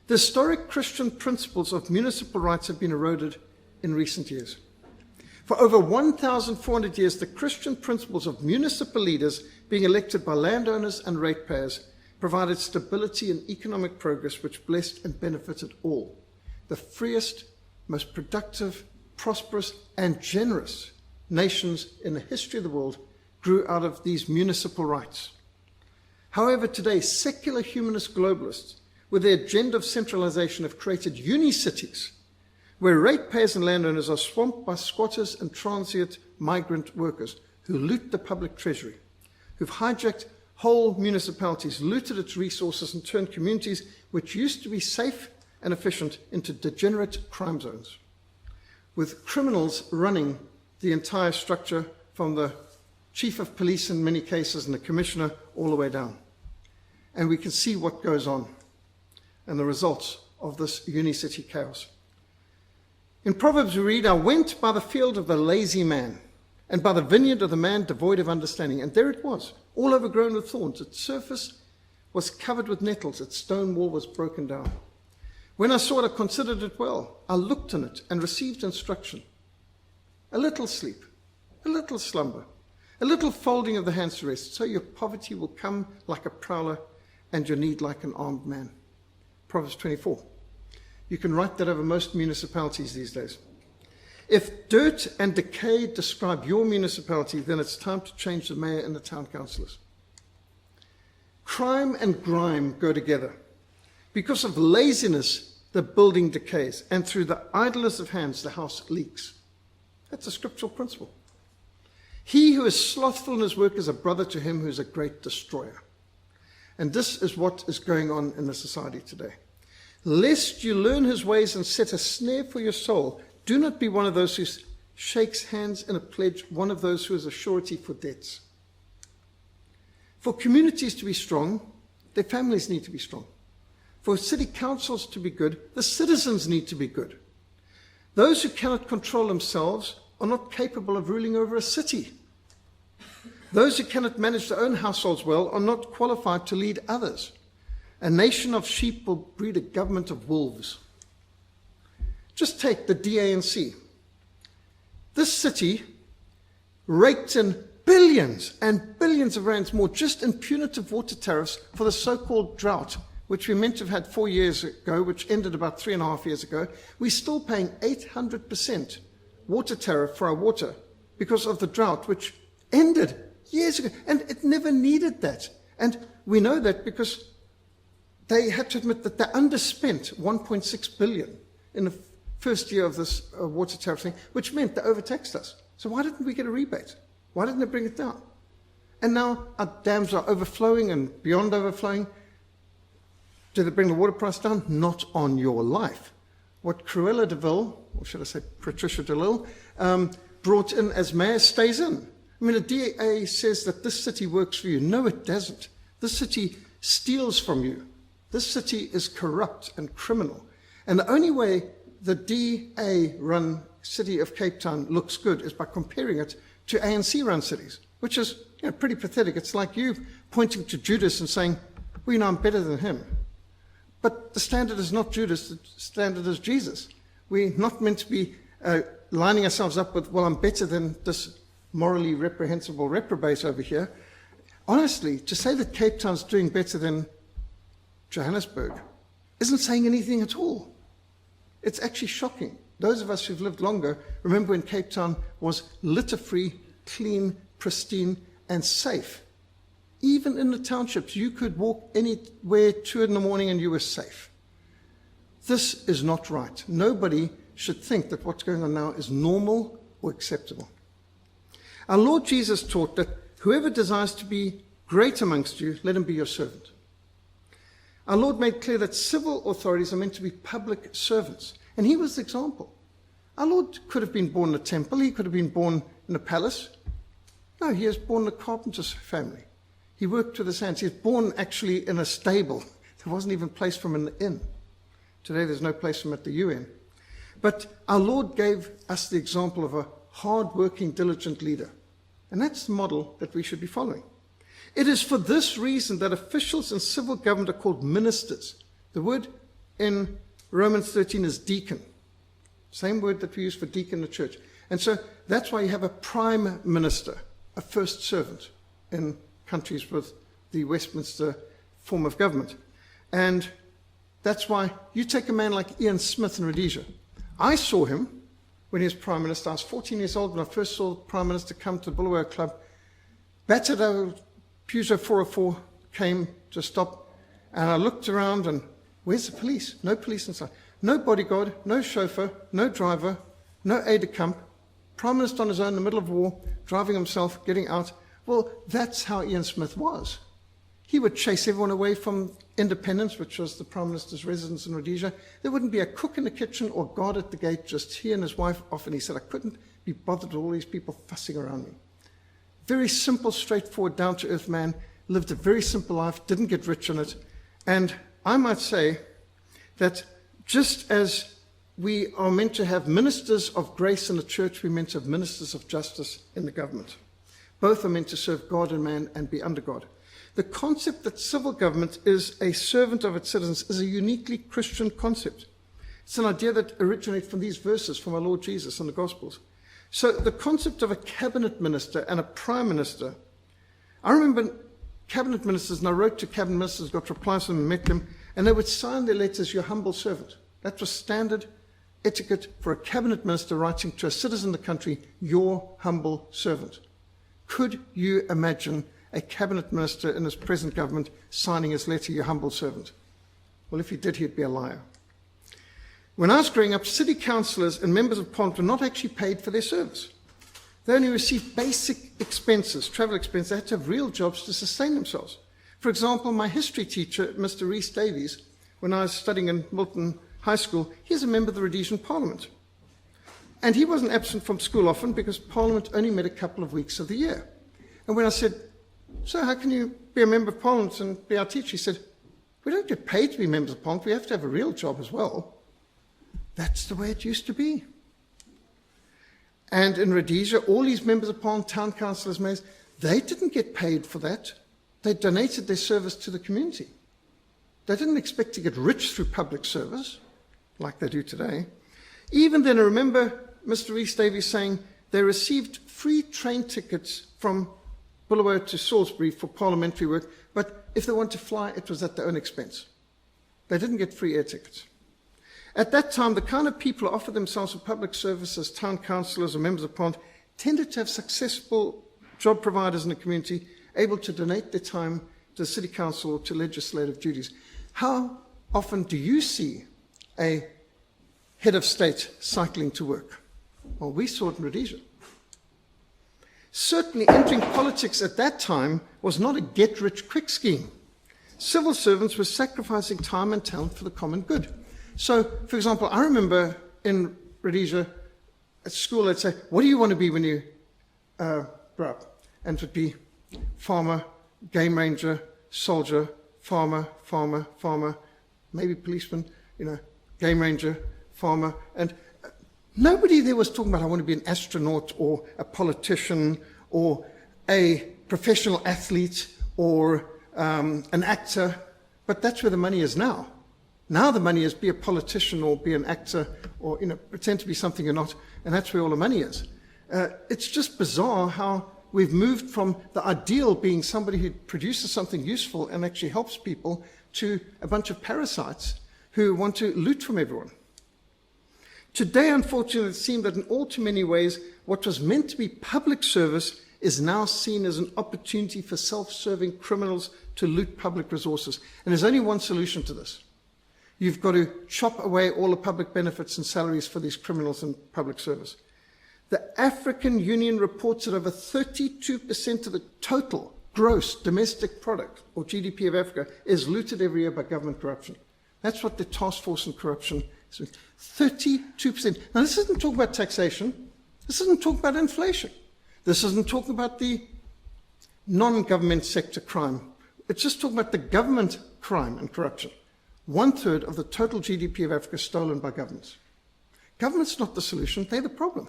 The historic Christian principles of municipal rights have been eroded in recent years. For over 1,400 years, the Christian principles of municipal leaders being elected by landowners and ratepayers provided stability and economic progress which blessed and benefited all. The freest, most productive, prosperous, and generous nations in the history of the world grew out of these municipal rights. However, today, secular humanist globalists, with their agenda of centralization, have created uni-cities where ratepayers and landowners are swamped by squatters and transient migrant workers who loot the public treasury, who've hijacked whole municipalities, looted its resources, and turned communities which used to be safe and efficient into degenerate crime zones, with criminals running the entire structure from the chief of police in many cases and the commissioner all the way down. And we can see what goes on and the results of this uni-city chaos. In Proverbs we read, I went by the field of the lazy man, and by the vineyard of the man devoid of understanding. And there it was, all overgrown with thorns. Its surface was covered with nettles. Its stone wall was broken down. When I saw it, I considered it well. I looked on it and received instruction. A little sleep, a little slumber, a little folding of the hands to rest, so your poverty will come like a prowler and your need like an armed man. Proverbs 24. You can write that over most municipalities these days. If dirt and decay describe your municipality, then it's time to change the mayor and the town councillors. Crime and grime go together. Because of laziness, the building decays, and through the idleness of hands, the house leaks. That's a scriptural principle. He who is slothful in his work is a brother to him who is a great destroyer. And this is what is going on in the society today. Lest you learn his ways and set a snare for your soul, do not be one of those who shakes hands in a pledge, one of those who is a surety for debts. For communities to be strong, their families need to be strong. For city councils to be good, the citizens need to be good. Those who cannot control themselves are not capable of ruling over a city. Those who cannot manage their own households well are not qualified to lead others. A nation of sheep will breed a government of wolves. Just take the DANC. This city raked in billions and billions of rands more just in punitive water tariffs for the so-called drought, which we meant to have had 4 years ago, which ended about 3.5 years ago. We're still paying 800% water tariff for our water because of the drought, which ended years ago. And it never needed that. And we know that because they had to admit that they underspent 1.6 billion in the first year of this water tariff thing, which meant they overtaxed us. So why didn't we get a rebate? Why didn't they bring it down? And now our dams are overflowing and beyond overflowing. Do they bring the water price down? Not on your life. What Cruella de Vil, or should I say Patricia de Lille, brought in as mayor stays in. I mean, the DA says that this city works for you. No, it doesn't. This city steals from you. This city is corrupt and criminal. And the only way the DA-run city of Cape Town looks good is by comparing it to ANC-run cities, which is pretty pathetic. It's like you pointing to Judas and saying, well, I'm better than him. But the standard is not Judas, the standard is Jesus. We're not meant to be lining ourselves up with, well, I'm better than this morally reprehensible reprobate over here. Honestly, to say that Cape Town's doing better than Johannesburg isn't saying anything at all. It's actually shocking. Those of us who've lived longer remember when Cape Town was litter-free, clean, pristine, and safe. Even in the townships, you could walk anywhere 2 in the morning and you were safe. This is not right. Nobody should think that what's going on now is normal or acceptable. Our Lord Jesus taught that whoever desires to be great amongst you, let him be your servant. Our Lord made clear that civil authorities are meant to be public servants. And he was the example. Our Lord could have been born in a temple. He could have been born in a palace. No, he was born in a carpenter's family. He worked with his hands. He was born actually in a stable. There wasn't even a place for him in the inn. Today there's no place for him at the UN. But our Lord gave us the example of a hard-working, diligent leader. And that's the model that we should be following. It is for this reason that officials in civil government are called ministers. The word in Romans 13 is deacon. Same word that we use for deacon in the church. And so that's why you have a prime minister, a first servant in countries with the Westminster form of government. And that's why you take a man like Ian Smith in Rhodesia. I saw him when he was Prime Minister. I was 14 years old when I first saw the Prime Minister come to the Bulawayo Club. Battered old Peugeot 404 came to stop, and I looked around and where's the police? No police inside. No bodyguard, no chauffeur, no driver, no aide-de-camp. Prime Minister on his own in the middle of war, driving himself, getting out. Well, that's how Ian Smith was. He would chase everyone away from Independence, which was the Prime Minister's residence in Rhodesia. There wouldn't be a cook in the kitchen or guard at the gate, just he and his wife off. And he said, I couldn't be bothered with all these people fussing around me. Very simple, straightforward, down-to-earth man, lived a very simple life, didn't get rich in it. And I might say that just as we are meant to have ministers of grace in the church, we're meant to have ministers of justice in the government. Both are meant to serve God and man and be under God. The concept that civil government is a servant of its citizens is a uniquely Christian concept. It's an idea that originates from these verses from our Lord Jesus in the Gospels. So the concept of a cabinet minister and a prime minister, I remember cabinet ministers, and I wrote to cabinet ministers, got replies from them, met them, and they would sign their letters, your humble servant. That was standard etiquette for a cabinet minister writing to a citizen of the country, your humble servant. Could you imagine a cabinet minister in his present government signing his letter, your humble servant? Well, if he did, he'd be a liar. When I was growing up, city councillors and members of parliament were not actually paid for their service. They only received basic expenses, travel expenses. They had to have real jobs to sustain themselves. For example, my history teacher, Mr. Rhys Davies, when I was studying in Milton High School, he's a member of the Rhodesian Parliament. And he wasn't absent from school often because Parliament only met a couple of weeks of the year. And when I said, so how can you be a member of Parliament and be our teacher? He said, we don't get paid to be members of Parliament. We have to have a real job as well. That's the way it used to be. And in Rhodesia, all these members of Parliament, town councillors, mayors, they didn't get paid for that. They donated their service to the community. They didn't expect to get rich through public service, like they do today. Even then, I remember Mr. Rhys Davies saying they received free train tickets from Bulawayo to Salisbury for parliamentary work, but if they wanted to fly, it was at their own expense. They didn't get free air tickets. At that time, the kind of people who offered themselves for public service as town councillors or members of parliament tended to have successful job providers in the community, able to donate their time to the city council or to legislative duties. How often do you see a head of state cycling to work? Well, we saw it in Rhodesia. Certainly entering politics at that time was not a get-rich-quick scheme. Civil servants were sacrificing time and talent for the common good. So, for example, I remember in Rhodesia at school they'd say, what do you want to be when you grow up? And it would be farmer, game ranger, soldier, farmer, maybe policeman, game ranger, farmer. And nobody there was talking about, I want to be an astronaut or a politician or a professional athlete or an actor. But that's where the money is now. Now the money is be a politician or be an actor or pretend to be something you're not. And that's where all the money is. It's just bizarre how we've moved from the ideal being somebody who produces something useful and actually helps people to a bunch of parasites who want to loot from everyone. Today, unfortunately, it seems that in all too many ways, what was meant to be public service is now seen as an opportunity for self-serving criminals to loot public resources. And there's only one solution to this. You've got to chop away all the public benefits and salaries for these criminals in public service. The African Union reports that over 32% of the total gross domestic product, or GDP of Africa, is looted every year by government corruption. That's what the task force on corruption is. 32%. Now, this isn't talking about taxation. This isn't talking about inflation. This isn't talking about the non-government sector crime. It's just talking about the government crime and corruption. 1/3 of the total GDP of Africa is stolen by governments. Government's not the solution, they're the problem.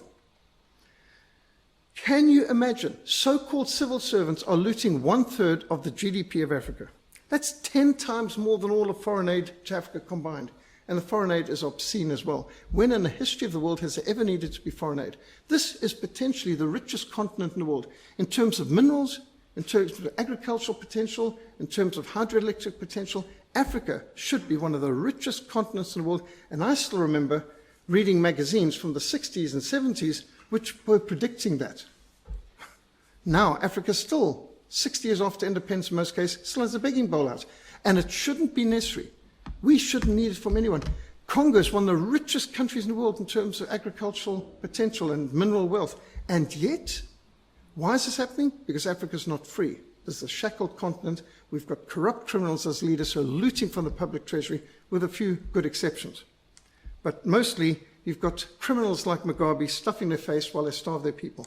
Can you imagine so-called civil servants are looting 1/3 of the GDP of Africa? That's 10 times more than all of foreign aid to Africa combined. and the foreign aid is obscene as well. When in the history of the world has there ever needed to be foreign aid? This is potentially the richest continent in the world in terms of minerals, in terms of agricultural potential, in terms of hydroelectric potential. Africa should be one of the richest continents in the world, and I still remember reading magazines from the 60s and 70s which were predicting that. Now, Africa still, 60 years after independence in most cases, still has a begging bowl out. And it shouldn't be necessary. We shouldn't need it from anyone. Congo is one of the richest countries in the world in terms of agricultural potential and mineral wealth. And yet, why is this happening? Because Africa is not free. This is a shackled continent. We've got corrupt criminals as leaders who are looting from the public treasury, with a few good exceptions. But mostly, you've got criminals like Mugabe stuffing their face while they starve their people.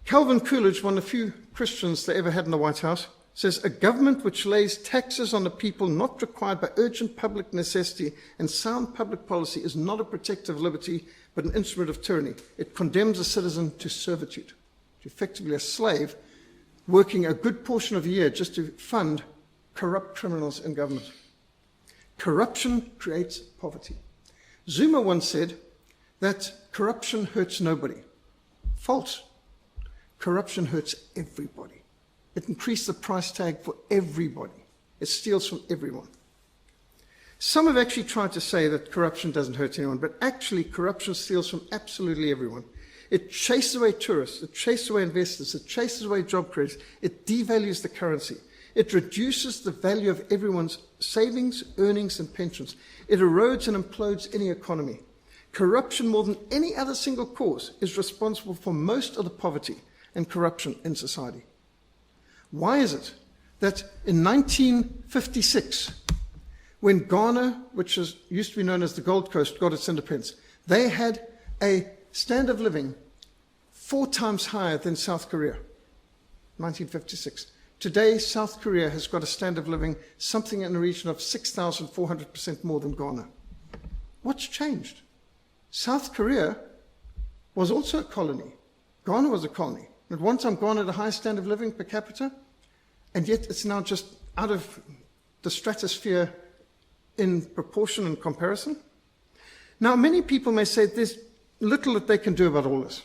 Calvin Coolidge, one of the few Christians they ever had in the White House, says, a government which lays taxes on the people not required by urgent public necessity and sound public policy is not a protective liberty, but an instrument of tyranny. It condemns a citizen to servitude, to effectively a slave, working a good portion of the year just to fund corrupt criminals in government. Corruption creates poverty. Zuma once said that corruption hurts nobody. False. Corruption hurts everybody. It increased the price tag for everybody. It steals from everyone. Some have actually tried to say that corruption doesn't hurt anyone, but actually corruption steals from absolutely everyone. It chases away tourists, it chases away investors, it chases away job creators, it devalues the currency. It reduces the value of everyone's savings, earnings, and pensions. It erodes and implodes any economy. Corruption, more than any other single cause, is responsible for most of the poverty and corruption in society. Why is it that in 1956, when Ghana, which used to be known as the Gold Coast, got its independence, they had a standard of living 4 times higher than South Korea, 1956. Today, South Korea has got a standard of living something in the region of 6,400% more than Ghana. What's changed? South Korea was also a colony. Ghana was a colony. At one time, Ghana had a high standard of living per capita, and yet it's now just out of the stratosphere in proportion and comparison. Now, many people may say there's little that they can do about all this.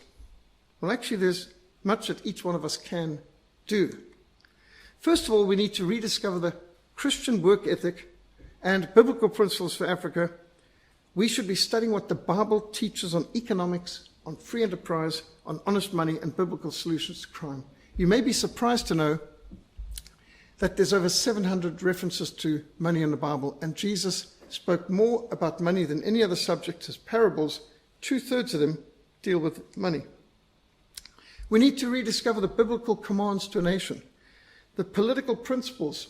Well, actually, there's much that each one of us can do. First of all, we need to rediscover the Christian work ethic and biblical principles for Africa. We should be studying what the Bible teaches on economics, on free enterprise, on honest money, and biblical solutions to crime. You may be surprised to know that there's over 700 references to money in the Bible, and Jesus spoke more about money than any other subject. His parables, 2/3 of them, deal with money. We need to rediscover the biblical commands to a nation, the political principles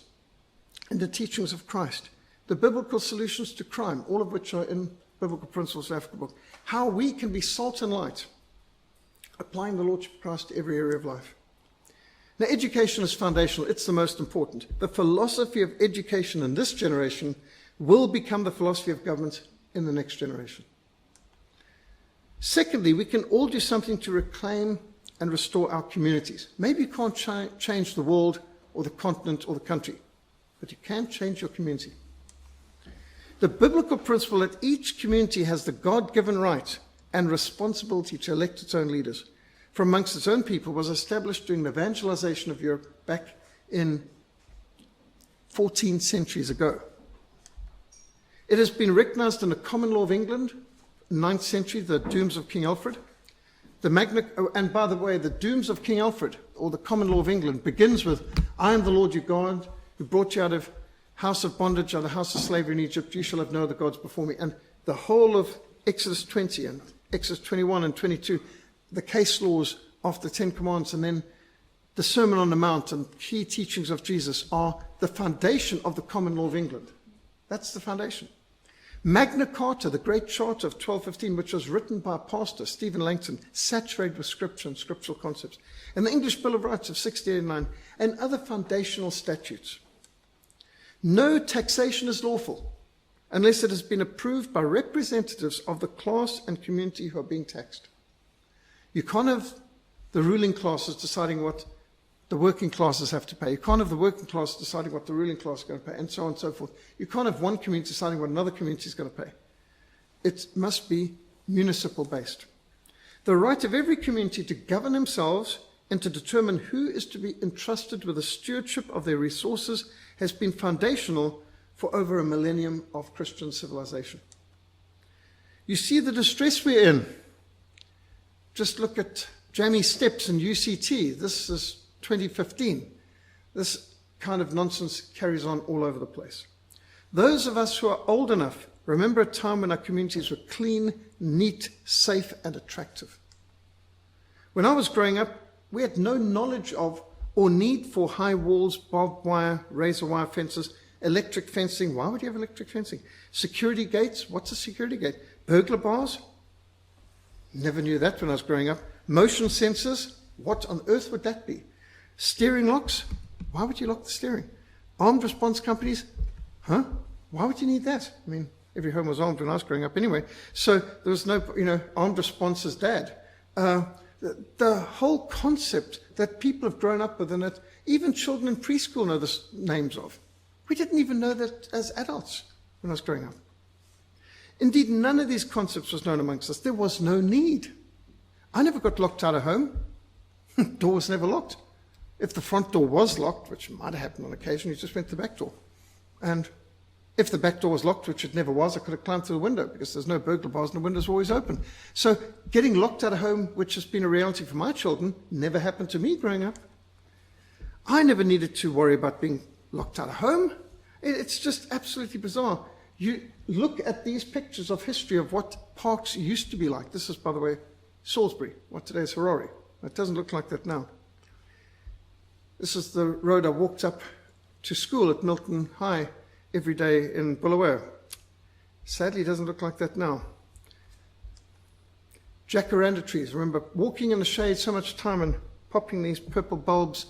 and the teachings of Christ, the biblical solutions to crime, all of which are in Biblical Principles of Africa book, how we can be salt and light, applying the Lordship of Christ to every area of life. Now, education is foundational. It's the most important. The philosophy of education in this generation will become the philosophy of government in the next generation. Secondly, we can all do something to reclaim and restore our communities. Maybe you can't change the world or the continent or the country, but you can change your community. The biblical principle that each community has the God-given right and responsibility to elect its own leaders from amongst its own people was established during the evangelization of Europe back in 14 centuries ago. It has been recognized in the common law of England, 9th century, the Dooms of King Alfred. And by the way, the Dooms of King Alfred, or the common law of England, begins with, I am the Lord your God, who brought you out of house of bondage, out of the house of slavery in Egypt. You shall have no other gods before me. And the whole of Exodus 20 and Exodus 21 and 22, the case laws of the Ten Commandments, and then the Sermon on the Mount and key teachings of Jesus are the foundation of the common law of England. That's the foundation. Magna Carta, the great charter of 1215, which was written by Pastor Stephen Langton, saturated with scripture and scriptural concepts, and the English Bill of Rights of 1689, and other foundational statutes. No taxation is lawful unless it has been approved by representatives of the class and community who are being taxed. You can't have the ruling classes deciding what the working classes have to pay. You can't have the working class deciding what the ruling class is going to pay, and so on and so forth. You can't have one community deciding what another community is going to pay. It must be municipal-based. The right of every community to govern themselves and to determine who is to be entrusted with the stewardship of their resources has been foundational for over a millennium of Christian civilization. You see the distress we're in. Just look at Jamie Steps in UCT. This is 2015. This kind of nonsense carries on all over the place. Those of us who are old enough remember a time when our communities were clean, neat, safe, and attractive. When I was growing up, we had no knowledge of or need for high walls, barbed wire, razor wire fences, electric fencing. Why would you have electric fencing? Security gates. What's a security gate? Burglar bars? Never knew that when I was growing up. Motion sensors? What on earth would that be? Steering locks? Why would you lock the steering? Armed response companies? Huh? Why would you need that? I mean, every home was armed when I was growing up anyway. So there was no, armed response as dad. The whole concept that people have grown up with, and that even children in preschool know the names of. We didn't even know that as adults when I was growing up. Indeed, none of these concepts was known amongst us. There was no need. I never got locked out of home. Door was never locked. If the front door was locked, which might have happened on occasion, you just went to the back door. And if the back door was locked, which it never was, I could have climbed through the window because there's no burglar bars and the windows are always open. So getting locked out of home, which has been a reality for my children, never happened to me growing up. I never needed to worry about being locked out of home. It's just absolutely bizarre. You look at these pictures of history of what parks used to be like. This is, by the way, Salisbury, what today is Harare. It doesn't look like that now. This is the road I walked up to school at Milton High every day in Bulawayo. Sadly, it doesn't look like that now. Jacaranda trees. Remember walking in the shade so much time and popping these purple bulbs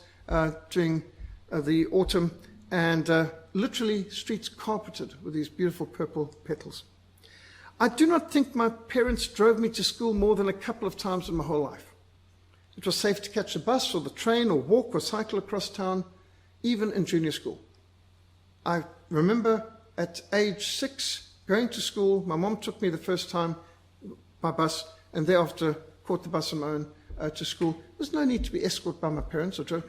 during the autumn, and literally streets carpeted with these beautiful purple petals. I do not think my parents drove me to school more than a couple of times in my whole life. It was safe to catch the bus or the train or walk or cycle across town, even in junior school. I remember at age 6 going to school. My mom took me the first time by bus, and thereafter caught the bus on my own to school. There was no need to be escorted by my parents or drove.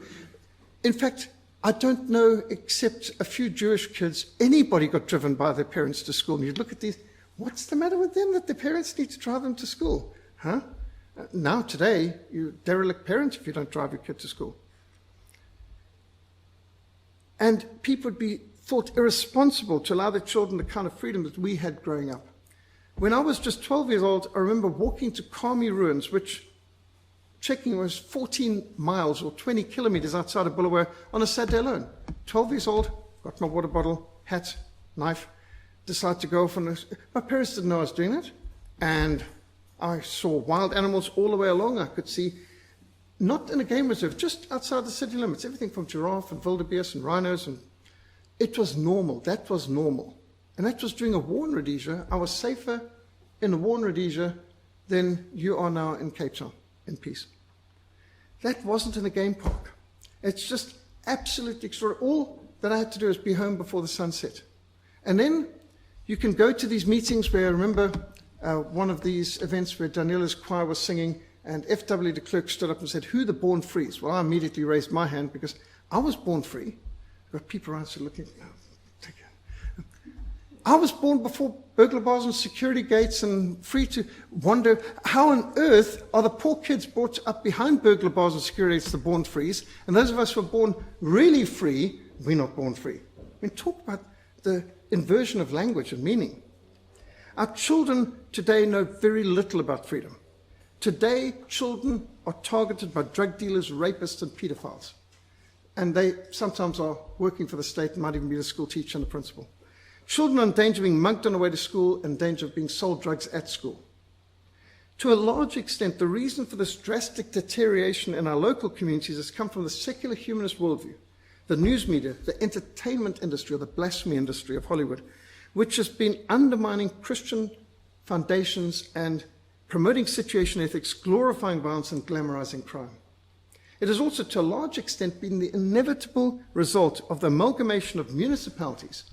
In fact, I don't know, except a few Jewish kids, anybody got driven by their parents to school. And you'd look at these, what's the matter with them that their parents need to drive them to school? Huh? Now, today, you're a derelict parent if you don't drive your kid to school. And people would be thought irresponsible to allow their children the kind of freedom that we had growing up. When I was just 12 years old, I remember walking to Kami ruins, which, checking, was 14 miles or 20 kilometers outside of Bulawayo on a Saturday alone. 12 years old, got my water bottle, hat, knife, decided to go off on this. My parents didn't know I was doing that. And I saw wild animals all the way along. I could see, not in a game reserve, just outside the city limits, everything from giraffe and wildebeest and rhinos. And it was normal. That was normal. And that was during a war in Rhodesia. I was safer in a war in Rhodesia than you are now in Cape Town, in peace. That wasn't in a game park. It's just absolutely extraordinary. All that I had to do is be home before the sun set. And then you can go to these meetings where, I remember one of these events where Daniela's choir was singing, and F.W. de Klerk stood up and said, "Who the born free is?" Well, I immediately raised my hand because I was born free. Got people around so looking. I was born before burglar bars and security gates and free to wander. How on earth are the poor kids brought up behind burglar bars and security gates, the born frees, and those of us who are born really free, we're not born free? I mean, talk about the inversion of language and meaning. Our children today know very little about freedom. Today, children are targeted by drug dealers, rapists, and pedophiles. And they sometimes are working for the state and might even be the school teacher and the principal. Children are in danger of being mugged on the way to school and in danger of being sold drugs at school. To a large extent, the reason for this drastic deterioration in our local communities has come from the secular humanist worldview, the news media, the entertainment industry, or the blasphemy industry of Hollywood, which has been undermining Christian foundations and promoting situation ethics, glorifying violence and glamorizing crime. It has also to a large extent been the inevitable result of the amalgamation of municipalities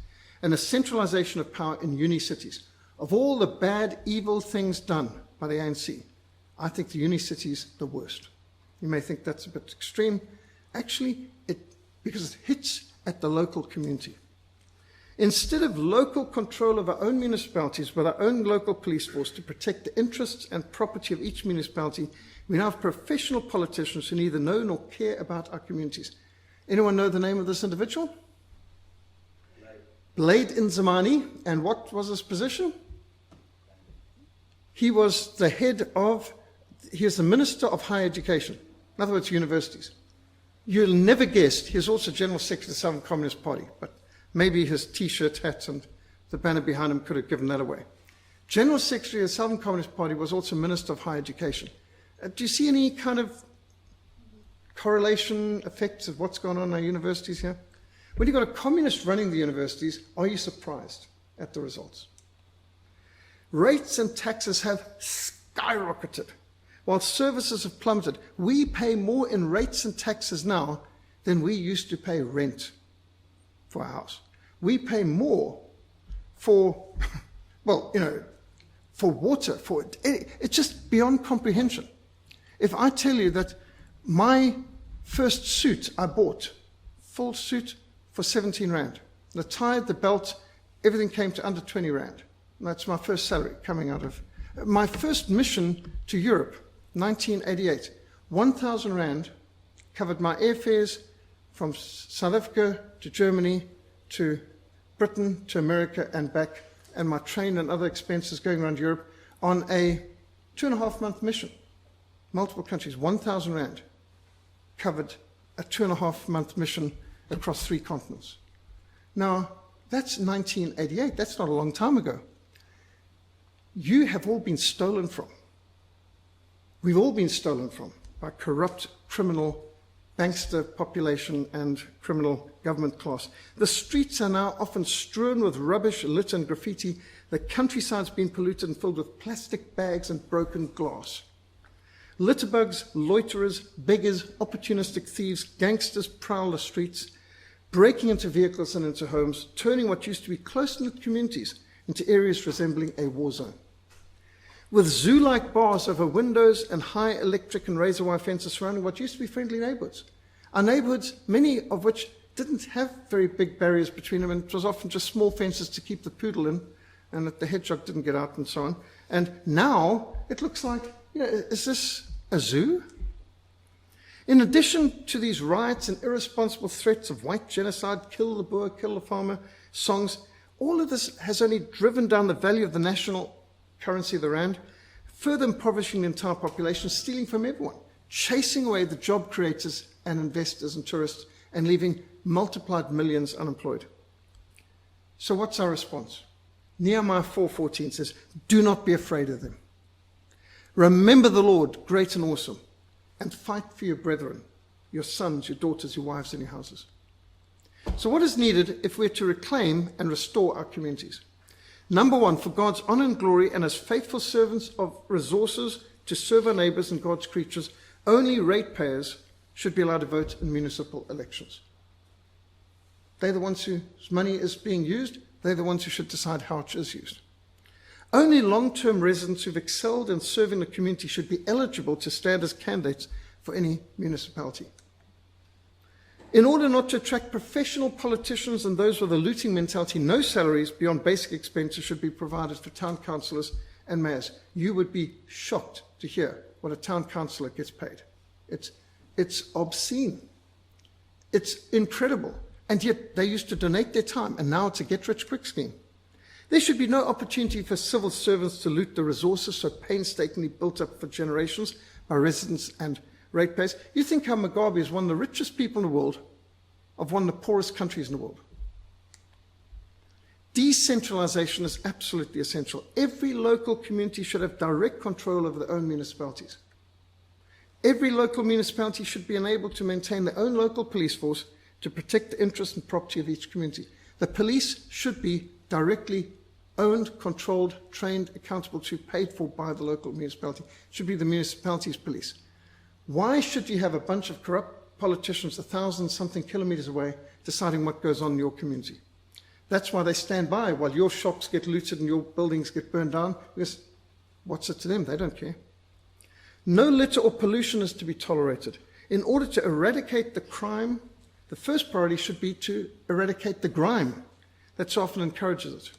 and a centralization of power in uni-cities. Of all the bad, evil things done by the ANC, I think the uni-cities the worst. You may think that's a bit extreme. Actually, because it hits at the local community. Instead of local control of our own municipalities with our own local police force to protect the interests and property of each municipality, we now have professional politicians who neither know nor care about our communities. Anyone know the name of this individual? Blade Nzimani. And what was his position? He was the Minister of Higher Education. In other words, universities. You'll never guess, he was also General Secretary of the Southern Communist Party, but maybe his T-shirt, hat, and the banner behind him could have given that away. General Secretary of the Southern Communist Party was also Minister of Higher Education. Do you see any kind of correlation, effects of what's going on in our universities here? When you've got a communist running the universities, are you surprised at the results? Rates and taxes have skyrocketed, while services have plummeted. We pay more in rates and taxes now than we used to pay rent for our house. We pay more for, well, for water, it's just beyond comprehension. If I tell you that my first suit I bought, full suit for 17 Rand, the tie, the belt, everything came to under 20 Rand. And that's my first salary coming out of my first mission to Europe, 1988. 1,000 Rand covered my airfares from South Africa to Germany to Britain to America and back, and my train and other expenses going around Europe on a 2.5-month mission. Multiple countries, 1,000 Rand covered a 2.5-month mission across 3 continents. Now, that's 1988. That's not a long time ago. You have all been stolen from. We've all been stolen from by corrupt, criminal, bankster population and criminal government class. The streets are now often strewn with rubbish, litter and graffiti. The countryside's been polluted and filled with plastic bags and broken glass. Litterbugs, loiterers, beggars, opportunistic thieves, gangsters prowl the streets, breaking into vehicles and into homes, turning what used to be close-knit communities into areas resembling a war zone. With zoo-like bars over windows and high electric and razor wire fences surrounding what used to be friendly neighborhoods. Our neighborhoods, many of which didn't have very big barriers between them, and it was often just small fences to keep the poodle in and that the hedgehog didn't get out and so on. And now it looks like, is this a zoo? In addition to these riots and irresponsible threats of white genocide, kill the Boer, kill the farmer, songs, all of this has only driven down the value of the national currency, the Rand, further impoverishing the entire population, stealing from everyone, chasing away the job creators and investors and tourists, and leaving multiplied millions unemployed. So what's our response? Nehemiah 4:14 says, do not be afraid of them. Remember the Lord, great and awesome, and fight for your brethren, your sons, your daughters, your wives, and your houses. So what is needed if we're to reclaim and restore our communities? Number one, for God's honor and glory and as faithful servants of resources to serve our neighbors and God's creatures, only ratepayers should be allowed to vote in municipal elections. They're the ones whose money is being used. They're the ones who should decide how it is used. Only long-term residents who've excelled in serving the community should be eligible to stand as candidates for any municipality. In order not to attract professional politicians and those with a looting mentality, no salaries beyond basic expenses should be provided for town councillors and mayors. You would be shocked to hear what a town councillor gets paid. It's obscene. It's incredible. And yet they used to donate their time, and now it's a get-rich-quick scheme. There should be no opportunity for civil servants to loot the resources so painstakingly built up for generations by residents and ratepayers. You think how Mugabe is one of the richest people in the world of one of the poorest countries in the world. Decentralization is absolutely essential. Every local community should have direct control over their own municipalities. Every local municipality should be enabled to maintain their own local police force to protect the interests and property of each community. The police should be directly owned, controlled, trained, accountable to, paid for by the local municipality. It should be the municipality's police. Why should you have a bunch of corrupt politicians 1,000-something kilometers away deciding what goes on in your community? That's why they stand by while your shops get looted and your buildings get burned down, because what's it to them? They don't care. No litter or pollution is to be tolerated. In order to eradicate the crime, the first priority should be to eradicate the grime that so often encourages it.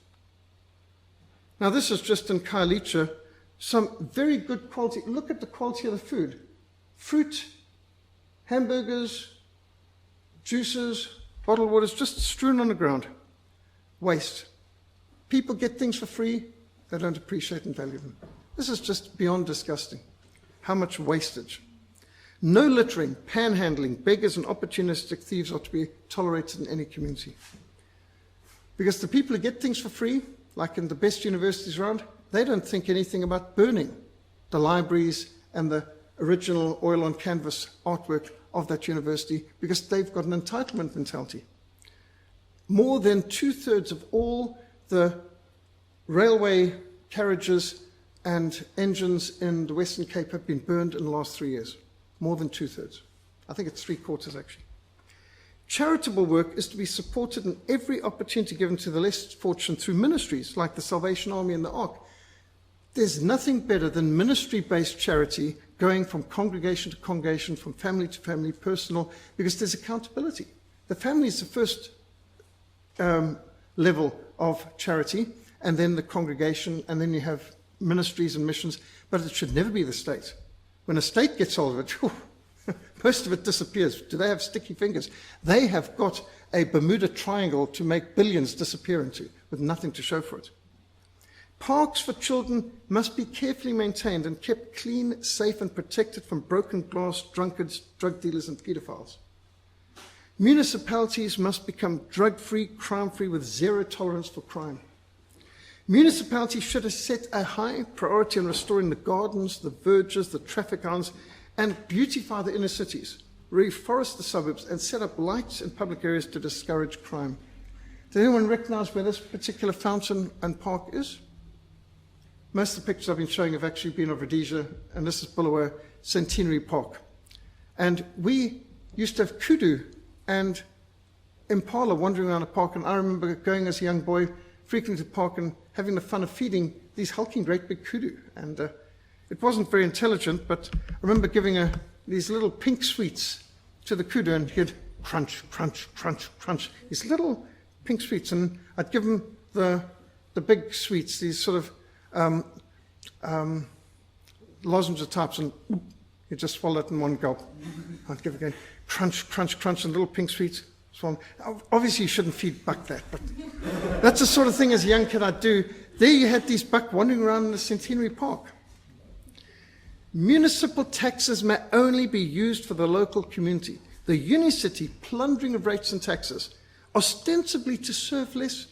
Now, this is just in Khayelitsha, some very good quality. Look at the quality of the food. Fruit, hamburgers, juices, bottled waters, just strewn on the ground. Waste. People get things for free, they don't appreciate and value them. This is just beyond disgusting. How much wastage. No littering, panhandling, beggars and opportunistic thieves are to be tolerated in any community. Because the people who get things for free, like in the best universities around, they don't think anything about burning the libraries and the original oil on canvas artwork of that university, because they've got an entitlement mentality. More than 2/3 of all the railway carriages and engines in the Western Cape have been burned in the last 3 years. More than 2/3. I think it's 3/4 actually. Charitable work is to be supported in every opportunity given to the less fortunate through ministries like the Salvation Army and the Ark. There's nothing better than ministry-based charity going from congregation to congregation, from family to family, personal, because there's accountability. The family is the first level of charity, and then the congregation, and then you have ministries and missions, but it should never be the state. When a state gets hold of it, most of it disappears. Do they have sticky fingers? They have got a Bermuda Triangle to make billions disappear into, with nothing to show for it. Parks for children must be carefully maintained and kept clean, safe, and protected from broken glass, drunkards, drug dealers, and pedophiles. Municipalities must become drug-free, crime-free, with zero tolerance for crime. Municipalities should have set a high priority on restoring the gardens, the verges, the traffic islands, and beautify the inner cities, reforest the suburbs, and set up lights in public areas to discourage crime. Does anyone recognize where this particular fountain and park is? Most of the pictures I've been showing have actually been of Rhodesia, and this is Bulawayo Centenary Park. And we used to have kudu and impala wandering around the park, and I remember going as a young boy, frequenting the park and having the fun of feeding these hulking great big kudu. And it wasn't very intelligent, but I remember giving these little pink sweets to the kudu, and he'd crunch, crunch, crunch, crunch, these little pink sweets, and I'd give him the big sweets, these sort of lozenge types, and he'd just swallow it in one gulp. I'd give again, crunch, crunch, crunch, and little pink sweets. Swallow. Obviously, you shouldn't feed buck that, but that's the sort of thing as a young kid I'd do. There you had these buck wandering around in the Centenary Park. Municipal taxes may only be used for the local community. The Unicity plundering of rates and taxes, ostensibly to serve less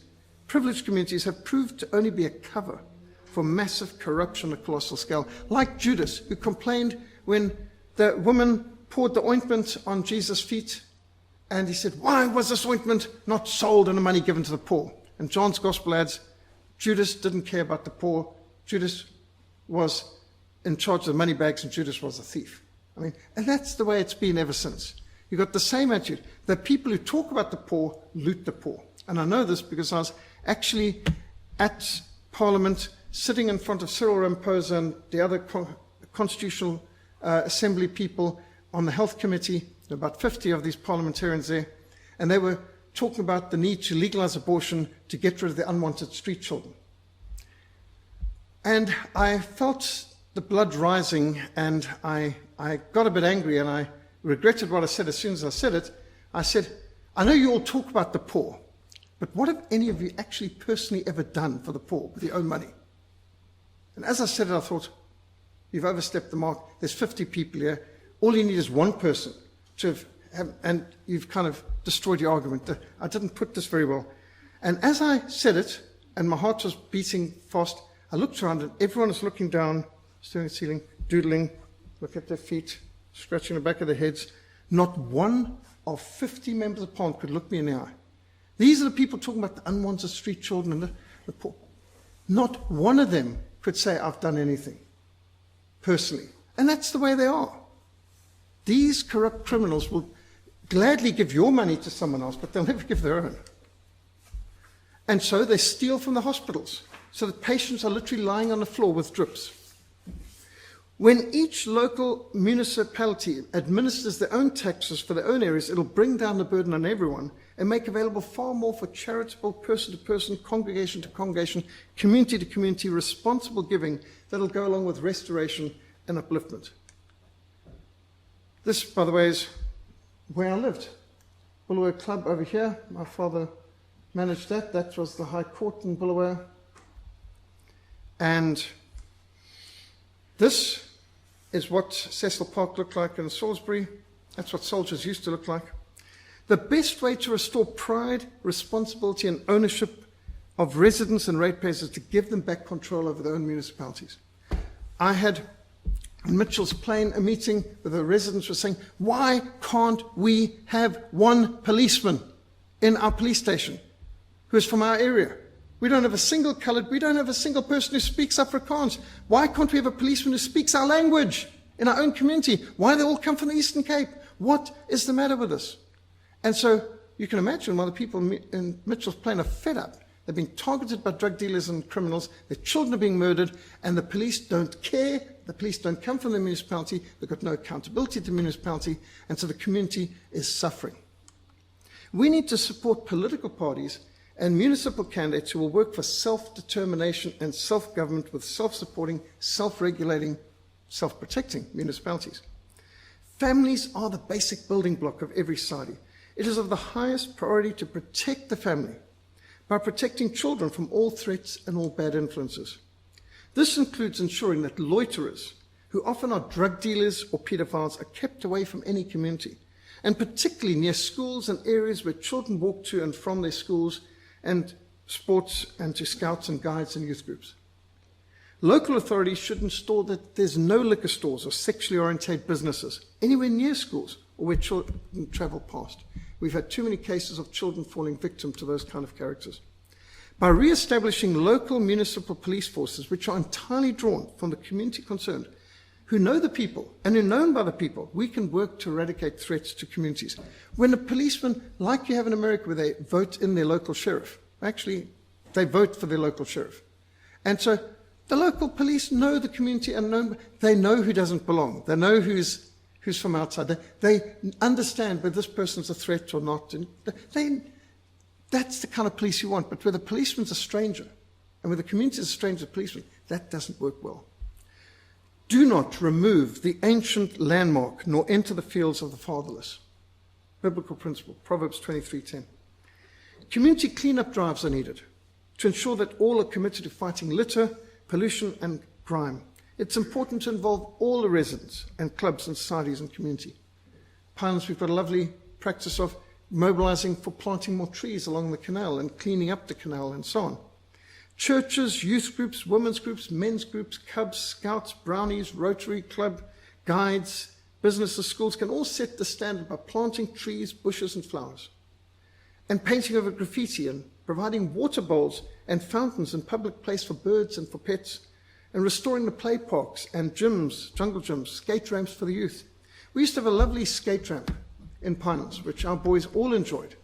privileged communities, have proved to only be a cover for massive corruption on a colossal scale, like Judas, who complained when the woman poured the ointment on Jesus' feet, and he said, "Why was this ointment not sold and the money given to the poor?" And John's Gospel adds, Judas didn't care about the poor. Judas was in charge of the money bags, and Judas was a thief. I mean, and that's the way it's been ever since. You've got the same attitude. The people who talk about the poor loot the poor. And I know this because I was actually at Parliament, sitting in front of Cyril Ramaphosa and the other Constitutional Assembly people on the Health Committee. There were about 50 of these parliamentarians there, and they were talking about the need to legalize abortion to get rid of the unwanted street children. And I felt the blood rising, and I got a bit angry, and I regretted what I said as soon as I said it. I said, "I know you all talk about the poor, but what have any of you actually personally ever done for the poor with your own money?" And as I said it, I thought, you've overstepped the mark. There's 50 people here. All you need is one person to have, and you've kind of destroyed your argument. I didn't put this very well. And as I said it, and my heart was beating fast, I looked around, and everyone is looking down, staring at the ceiling, doodling, look at their feet, scratching the back of their heads. Not one of 50 members of Parliament could look me in the eye. These are the people talking about the unwanted street children and the poor. Not one of them could say, "I've done anything personally." And that's the way they are. These corrupt criminals will gladly give your money to someone else, but they'll never give their own. And so they steal from the hospitals, so that patients are literally lying on the floor with drips. When each local municipality administers their own taxes for their own areas, it'll bring down the burden on everyone and make available far more for charitable, person-to-person, congregation-to-congregation, community-to-community, responsible giving that'll go along with restoration and upliftment. This, by the way, is where I lived. Bulawayo Club over here. My father managed that. That was the High Court in Bulawayo. And this is what Cecil Park looked like in Salisbury. That's what soldiers used to look like. The best way to restore pride, responsibility, and ownership of residents and ratepayers is to give them back control over their own municipalities. I had in Mitchell's Plain a meeting where the residents were saying, why can't we have one policeman in our police station who is from our area? We don't have a single coloured, we don't have a single person who speaks Afrikaans. Why can't we have a policeman who speaks our language in our own community? Why do they all come from the Eastern Cape? What is the matter with us? And so you can imagine why the people in Mitchell's Plain are fed up. They've been targeted by drug dealers and criminals. Their children are being murdered, and the police don't care. The police don't come from the municipality. They've got no accountability to the municipality, and so the community is suffering. We need to support political parties and municipal candidates who will work for self-determination and self-government with self-supporting, self-regulating, self-protecting municipalities. Families are the basic building block of every society. It is of the highest priority to protect the family by protecting children from all threats and all bad influences. This includes ensuring that loiterers, who often are drug dealers or pedophiles, are kept away from any community, and particularly near schools and areas where children walk to and from their schools and sports and to scouts and guides and youth groups. Local authorities should ensure that there's no liquor stores or sexually oriented businesses anywhere near schools or where children travel past. We've had too many cases of children falling victim to those kind of characters. By re-establishing local municipal police forces, which are entirely drawn from the community concerned, who know the people and who are known by the people, we can work to eradicate threats to communities. When a policeman, like you have in America, where they vote in their local sheriff, actually, they vote for their local sheriff. And so the local police know the community and they know who doesn't belong. They know who's from outside. They understand whether this person's a threat or not. And that's the kind of police you want. But where the policeman's a stranger, and where the community is a stranger to the policeman, that doesn't work well. Do not remove the ancient landmark, nor enter the fields of the fatherless. Biblical principle, Proverbs 23:10. Community cleanup drives are needed to ensure that all are committed to fighting litter, pollution, and crime. It's important to involve all the residents and clubs and societies and community. Pinelands, we've got a lovely practice of mobilizing for planting more trees along the canal and cleaning up the canal and so on. Churches, youth groups, women's groups, men's groups, Cubs, Scouts, Brownies, Rotary Club, guides, businesses, schools can all set the standard by planting trees, bushes, and flowers, and painting over graffiti and providing water bowls and fountains in public place for birds and for pets, and restoring the play parks and gyms, jungle gyms, skate ramps for the youth. We used to have a lovely skate ramp in Pinelands, which our boys all enjoyed,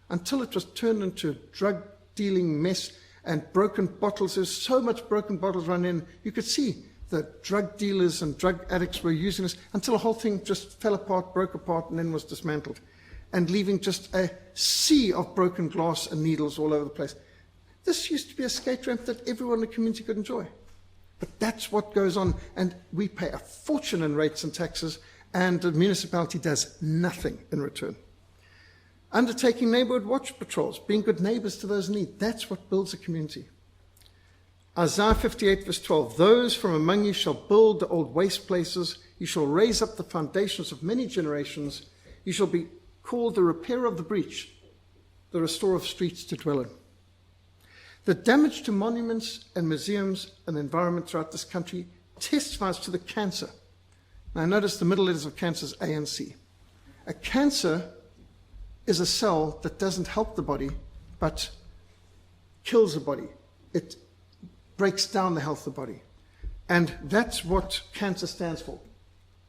until it was turned into a drug-dealing mess and broken bottles. There's so much broken bottles run in. You could see the drug dealers and drug addicts were using this until the whole thing just fell apart, broke apart, and then was dismantled, and leaving just a sea of broken glass and needles all over the place. This used to be a skate ramp that everyone in the community could enjoy. But that's what goes on, and we pay a fortune in rates and taxes, and the municipality does nothing in return. Undertaking neighborhood watch patrols, being good neighbors to those in need, that's what builds a community. Isaiah 58 verse 12, those from among you shall build the old waste places, you shall raise up the foundations of many generations, you shall be called the repairer of the breach, the restorer of streets to dwell in. The damage to monuments and museums and the environment throughout this country testifies to the cancer. Now notice the middle letters of cancer is A and C. A cancer is a cell that doesn't help the body, but kills the body. It breaks down the health of the body. And that's what cancer stands for.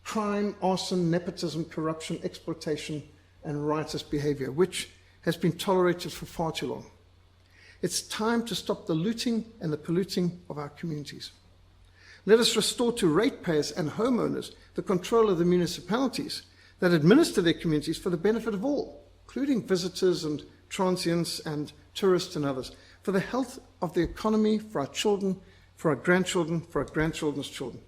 crime, arson, nepotism, corruption, exploitation, and riotous behavior, which has been tolerated for far too long. It's time to stop the looting and the polluting of our communities. Let us restore to ratepayers and homeowners the control of the municipalities that administer their communities for the benefit of all, including visitors and transients and tourists and others, for the health of the economy, for our children, for our grandchildren, for our grandchildren's children.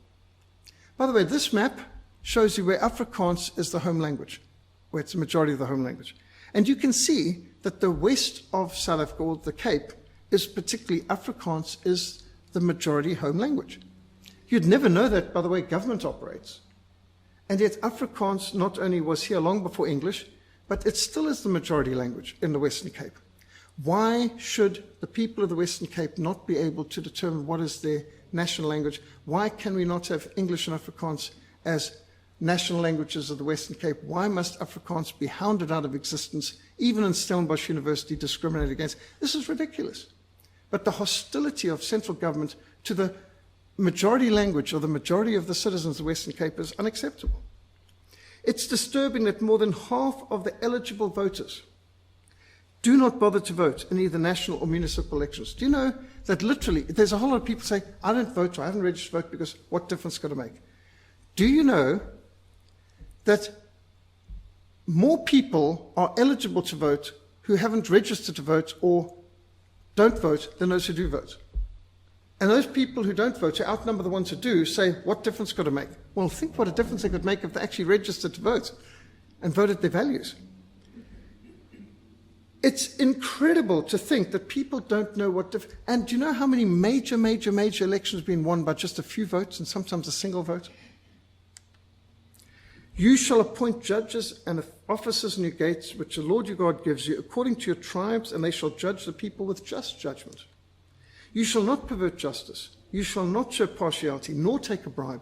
By the way, this map shows you where Afrikaans is the home language, where it's the majority of the home language. And you can see that the west of South Africa, or the Cape, is particularly Afrikaans is the majority home language. You'd never know that by the way government operates. And yet Afrikaans not only was here long before English, but it still is the majority language in the Western Cape. Why should the people of the Western Cape not be able to determine what is their national language? Why can we not have English and Afrikaans as national languages of the Western Cape? Why must Afrikaans be hounded out of existence, even in Stellenbosch University discriminated against? This is ridiculous. But the hostility of central government to the majority language or the majority of the citizens of the Western Cape is unacceptable. It's disturbing that more than half of the eligible voters do not bother to vote in either national or municipal elections. Do you know that literally, there's a whole lot of people say, I don't vote, or I haven't registered to vote because what difference it's going to make? Do you know that more people are eligible to vote who haven't registered to vote or don't vote than those who do vote? And those people who don't vote, who outnumber the ones who do, say, what difference could it make? Well, think what a difference they could make if they actually registered to vote and voted their values. It's incredible to think that people don't know what and do you know how many major elections have been won by just a few votes and sometimes a single vote? You shall appoint judges and officers in your gates, which the Lord your God gives you, according to your tribes, and they shall judge the people with just judgment. You shall not pervert justice. You shall not show partiality, nor take a bribe.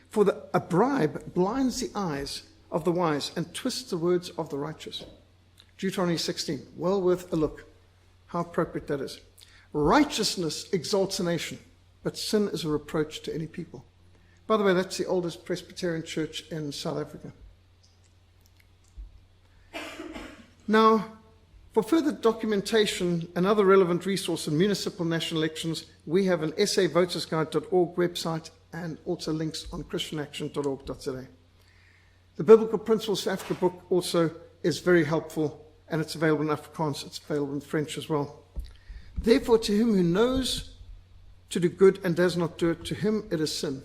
For a bribe blinds the eyes of the wise and twists the words of the righteous. Deuteronomy 16, well worth a look. How appropriate that is. Righteousness exalts a nation, but sin is a reproach to any people. By the way, that's the oldest Presbyterian church in South Africa. Now, for further documentation and other relevant resources in municipal national elections, we have an savotersguide.org website and also links on christianaction.org.za. The Biblical Principles for Africa book also is very helpful, and it's available in Afrikaans. It's available in French as well. Therefore, to him who knows to do good and does not do it, to him it is sin.